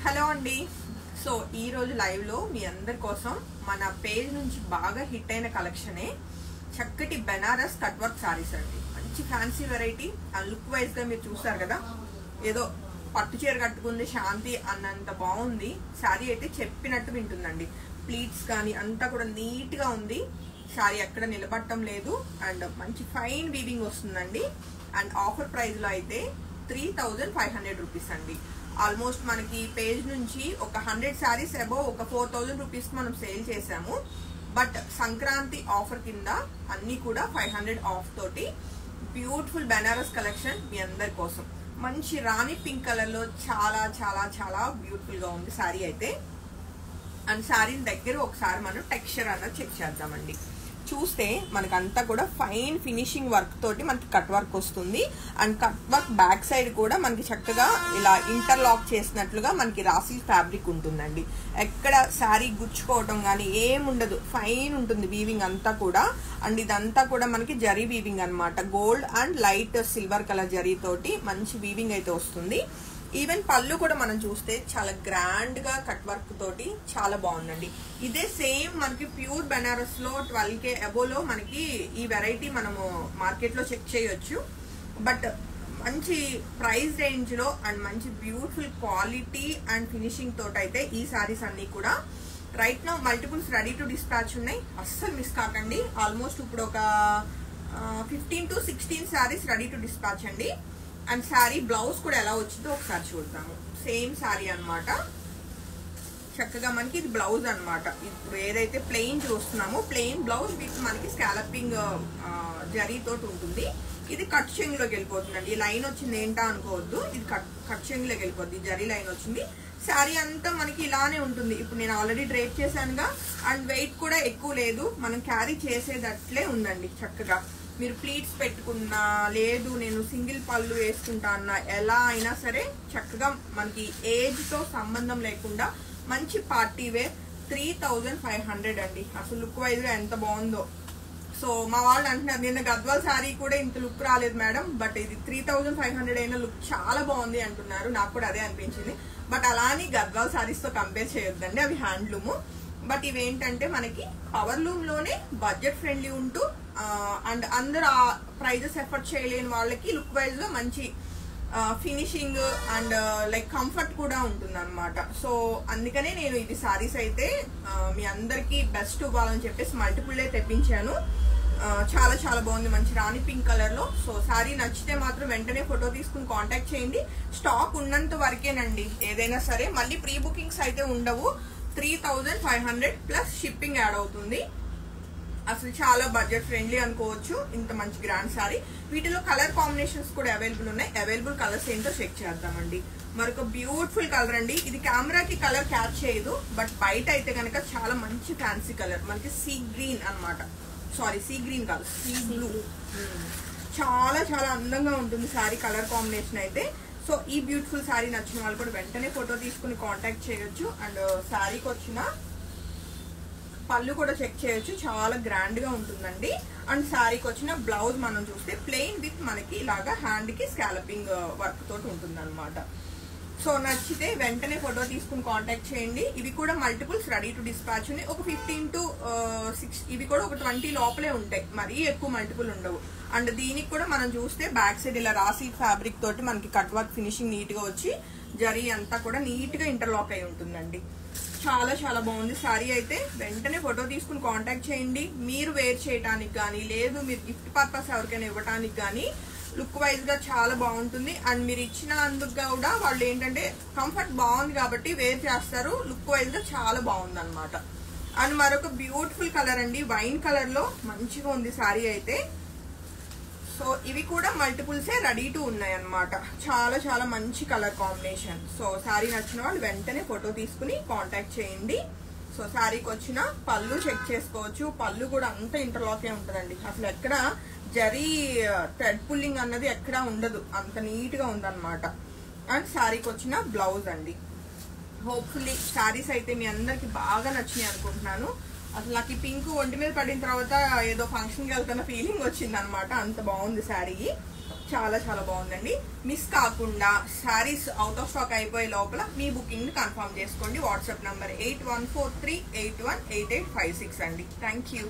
Hello అండి. So ఈ రోజు లైవ్ లో మీ అందరి కోసం మన పేజ్ నుంచి బాగా హిట్ అయిన కలెక్షనే చక్కటి బెనారస్ కట్ వర్క్ సారీస్ అండి. మంచి fancy variety and look wise గా మీరు చూసారు కదా, ఏదో పట్టు చీర కట్టుకుంది శాంతి అన్నంత బాగుంది శారీ. అయితే చెప్పినట్టు వింటుందండి. ప్లీట్స్ కానీ అంతా కూడా నీట్ గా ఉంది. శారీ ఎక్కడ నిలబడటం లేదు అండ్ మంచి ఫైన్ వీవింగ్ వస్తుందండి. అండ్ ఆఫర్ ప్రైస్ లో అయితే 3500 రూపీస్ అండి. ఆల్మోస్ట్ మనకి పేజ్ నుంచి ఒక 100 శారీస్ అబోవ్ ఒక 4000 రూపీస్ మనం సేల్ చేసాము. బట్ సంక్రాంతి ఆఫర్ కింద అన్ని కూడా 500 ఆఫ్ తోటి బ్యూటిఫుల్ బెనారస్ కలెక్షన్ మీ అందరి కోసం. మంచి రాణి పింక్ కలర్ లో చాలా చాలా చాలా బ్యూటిఫుల్ గా ఉంది శారీ అయితే. అండ్ శారీ దగ్గర ఒకసారి మనం టెక్స్చర్ అన్నది చెక్ చేద్దామండి. చూస్తే మనకంతా కూడా ఫైన్ ఫినిషింగ్ వర్క్ తోటి మనకి కట్ వర్క్ వస్తుంది. And cut work back side కూడా మనకి చక్కగా ఇలా ఇంటర్లాక్ చేసినట్లుగా మనకి రాసి ఫ్యాబ్రిక్ ఉంటుందండి. ఎక్కడ శారీ గుచ్చుకోవటం కానీ ఏముండదు, ఫైన్ ఉంటుంది వీవింగ్ అంతా కూడా. అండ్ ఇదంతా కూడా మనకి జరీ వీవింగ్ అనమాట. Gold and light silver colour zari తోటి మంచి వీవింగ్ అయితే వస్తుంది. ఈవెన్ పళ్ళు కూడా మనం చూస్తే చాలా గ్రాండ్ గా కట్ వర్క్ తోటి చాలా బాగుందండి. ఇదే సేమ్ మనకి ప్యూర్ బెనారస్ లో 12K అబోలో మనకి ఈ వెరైటీ మనము మార్కెట్ లో చెక్ చేయొచ్చు. బట్ మంచి ప్రైస్ రేంజ్ లో అండ్ మంచి బ్యూటిఫుల్ క్వాలిటీ అండ్ ఫినిషింగ్ తోటి అయితే ఈ సారీస్ అన్ని కూడా right now multiples ready to dispatch ఉన్నాయి. అస్సలు మిస్ కాకండి. ఆల్మోస్ట్ ఇప్పుడు ఒక 15 to 16 saris ready to dispatch అండి. అండ్ శారీ బ్లౌజ్ కూడా ఎలా వచ్చిందో ఒకసారి చూద్దాము. సేమ్ శారీ అనమాట. చక్కగా మనకి ఇది బ్లౌజ్ అనమాట. ఇప్పుడు ఏదైతే ప్లెయిన్ చూస్తున్నామో ప్లెయిన్ బ్లౌజ్ విత్ మనకి స్కాలపింగ్ జరీ తోటి ఉంటుంది. ఇది కట్ చెంగ్ లోకి వెళ్ళిపోతుందండి. ఈ లైన్ వచ్చింది ఏంటా అనుకోవద్దు, ఇది కట్ చెంగ్ లోకి వెళ్ళిపోద్ది. జరీ లైన్ వచ్చింది. శారీ అంతా మనకి ఇలానే ఉంటుంది. ఇప్పుడు నేను ఆల్రెడీ డ్రేప్ చేశానుగా. అండ్ వెయిట్ కూడా ఎక్కువ లేదు, మనం క్యారీ చేసేటట్లే ఉందండి. చక్కగా మీరు ప్లీట్స్ పెట్టుకున్నా లేదు నేను సింగిల్ పళ్ళు వేసుకుంటా అన్నా ఎలా అయినా సరే చక్కగా మనకి ఏజ్ తో సంబంధం లేకుండా మంచి పార్టీ వేర్ 3500 అండి. అసలు లుక్ వైజ్ గా ఎంత బాగుందో. సో మా వాళ్ళు అంటున్నారు నిన్న గద్వాల్ శారీ కూడా ఇంత లుక్ రాలేదు మేడం, బట్ ఇది 3500 అయినా లుక్ చాలా బాగుంది అంటున్నారు. నాకు కూడా అదే అనిపించింది. బట్ అలానే గద్వాల్ శారీస్ తో కంపేర్ చేయొద్దండి, అవి హ్యాండ్లూమ్. బట్ ఇవేంటంటే మనకి పవర్ లూమ్ లోనే బడ్జెట్ ఫ్రెండ్లీ ఉంటూ అండ్ అందరు ఆ ప్రైజెస్ ఎఫర్ట్ చేయలేని వాళ్ళకి లుక్ వైజ్ గా మంచి ఫినిషింగ్ అండ్ లైక్ కంఫర్ట్ కూడా ఉంటుంది అనమాట. సో అందుకనే నేను ఇది సారీస్ అయితే మీ అందరికి బెస్ట్ ఇవ్వాలని చెప్పేసి మల్టిపుల్ తెప్పించాను. చాలా చాలా బాగుంది, మంచి రాణి పింక్ కలర్ లో. సో సారీ నచ్చితే మాత్రం వెంటనే ఫోటో తీసుకుని కాంటాక్ట్ చేయండి. స్టాక్ ఉన్నంత వరకేనండి ఏదైనా సరే. మళ్ళీ ప్రీ బుకింగ్స్ అయితే ఉండవు. 3500 ప్లస్ షిప్పింగ్ యాడ్ అవుతుంది. అసలు చాలా బడ్జెట్ ఫ్రెండ్లీ అనుకోవచ్చు. ఇంత మంచి గ్రాండ్ సారీ. వీటిలో కలర్ కాంబినేషన్స్ కూడా అవైలబుల్ ఉన్నాయి. అవైలబుల్ కలర్స్ ఏంటో చెక్ చేద్దామండి. మరొక బ్యూటిఫుల్ కలర్ అండి. ఇది కెమెరాకి కలర్ క్యాచ్ చేయదు, బట్ బయట అయితే కనుక చాలా మంచి ఫ్యాన్సీ కలర్. మనకి సీ గ్రీన్ అనమాట. సారీ సీ గ్రీన్ కాదు, సీ బ్లూ. చాలా చాలా అందంగా ఉంటుంది సారీ కలర్ కాంబినేషన్ అయితే. సో ఈ బ్యూటిఫుల్ శారీ నచ్చిన వాళ్ళు కూడా వెంటనే ఫోటో తీసుకుని కాంటాక్ట్ చేయొచ్చు. అండ్ శారీకి వచ్చిన పళ్ళు కూడా చెక్ చేయొచ్చు, చాలా గ్రాండ్ గా ఉంటుందండి. అండ్ శారీకి వచ్చిన బ్లౌజ్ మనం చూస్తే ప్లెయిన్ విత్ మనకి ఇలాగా హ్యాండ్ కి స్కాలపింగ్ వర్క్ తోటి ఉంటుంది అనమాట. సో నచ్చితే వెంటనే ఫోటో తీసుకుని కాంటాక్ట్ చేయండి. ఇవి కూడా మల్టిపుల్స్ రెడీ టు డిస్పాచ్ ఉన్నాయి. ఒక 15 to 6 ఇవి కూడా ఒక 20 లోపలే ఉంటాయి, మరీ ఎక్కువ మల్టిపుల్ ఉండవు. అండ్ దీనికి కూడా మనం చూస్తే బ్యాక్ సైడ్ ఇలా రాసి ఫ్యాబ్రిక్ తోటి మనకి కట్ వర్క్ ఫినిషింగ్ నీట్ గా వచ్చి జరీ అంతా కూడా నీట్ గా ఇంటర్లాక్ అయి ఉంటుందండి. చాలా చాలా బాగుంది శారీ అయితే. వెంటనే ఫోటో తీసుకుని కాంటాక్ట్ చేయండి. మీరు వేర్ చేయడానికి కానీ లేదు మీరు గిఫ్ట్ పర్పస్ ఎవరికైనా ఇవ్వడానికి కానీ లుక్ వైజ్ గా చాలా బాగుంటుంది. అండ్ మీరు ఇచ్చిన అందుకు కూడా వాళ్ళు ఏంటంటే కంఫర్ట్ బాగుంది కాబట్టి వేర్ చేస్తారు. లుక్ వైజ్ గా చాలా బాగుంది అనమాట. అండ్ మరొక బ్యూటిఫుల్ కలర్ అండి, వైన్ కలర్ లో మంచిగా ఉంది శారీ అయితే. సో ఇవి కూడా మల్టిపుల్సే రెడీ టు ఉన్నాయి అనమాట. చాలా చాలా మంచి కలర్ కాంబినేషన్. సో శారీ నచ్చిన వాళ్ళు వెంటనే ఫోటో తీసుకుని కాంటాక్ట్ చేయండి. సో శారీకి వచ్చిన పళ్ళు చెక్ చేసుకోవచ్చు. పళ్ళు కూడా అంత ఇంటర్లాకే ఉంటుందండి. అసలు ఎక్కడ జరీ థ్రెడ్ పుల్లింగ్ అన్నది ఎక్కడా ఉండదు, అంత నీట్ గా ఉందన్నమాట. అండ్ శారీకి వచ్చిన బ్లౌజ్ అండి. హోప్ఫుల్లీ శారీస్ అయితే మీ అందరికి బాగా నచ్చినాయి అనుకుంటున్నాను. అసలు నాకు ఈ పింక్ ఒంటి మీద పడిన తర్వాత ఏదో ఫంక్షన్కి వెళ్తున్న ఫీలింగ్ వచ్చింది అనమాట. అంత బాగుంది శారీ. చాలా చాలా బాగుందండి. మిస్ కాకుండా శారీస్ అవుట్ ఆఫ్ స్టాక్ అయిపోయే లోపల మీ బుకింగ్ ని కన్ఫర్మ్ చేసుకోండి. వాట్సాప్ నంబర్ 8143818856 అండి. Thank you.